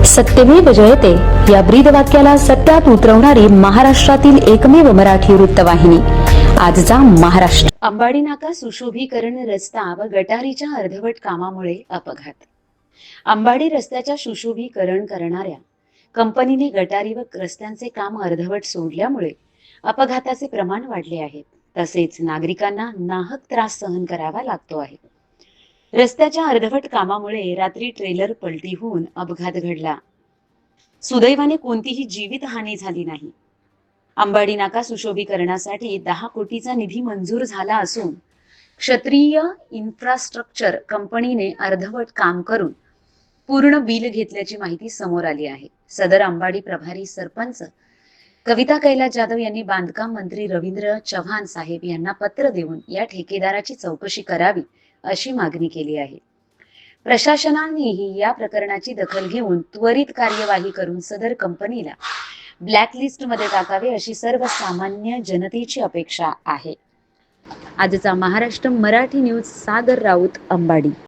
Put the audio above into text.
सत्यमेव जयते या ब्रीदवाक्याला सत्यात उतरवणारी महाराष्ट्रातील एकमेव मराठी वृत्तवाहिनी आजचा महाराष्ट्र. अंबाडी नाका सुशोभीकरण रस्ता व गटारीच्या अर्धवट कामामुळे अपघात. अंबाडी रस्त्याच्या सुशोभीकरण करणाऱ्या कंपनीने गटारी व रस्त्यांचे काम अर्धवट सोडल्यामुळे अपघाताचे प्रमाण वाढले आहे. तसेच नागरिकांना नाहक त्रास सहन करावा लागतो आहे. रस्त्याच्या अर्धवट कामामुळे रात्री ट्रेलर पलटी होऊन अपघात घडला. सुदैवाने कोणतीही जीवितहानी झाली नाही. अंबाडी नाका सुशोभीकरणासाठी 10 कोटीचा निधी मंजूर झाला असून क्षत्रिय इन्फ्रास्ट्रक्चर कंपनीने अर्धवट काम करून पूर्ण बिल घेतल्याची माहिती समोर आली आहे. सदर अंबाडी प्रभारी सरपंच कविता कैलास जाधव यांनी बांधकाम मंत्री रवींद्र चव्हाण साहेब यांना पत्र देऊन या ठेकेदाराची चौकशी करावी अशी मागणी केली आहे. प्रशासनानेही या प्रकरणाची दखल घेऊन त्वरित कार्यवाही करून सदर कंपनीला ब्लॅकलिस्ट मध्ये टाकावे अशी सर्वसामान्य जनतेची अपेक्षा आहे. आजचा महाराष्ट्र मराठी न्यूज सागर राऊत, अंबाडी.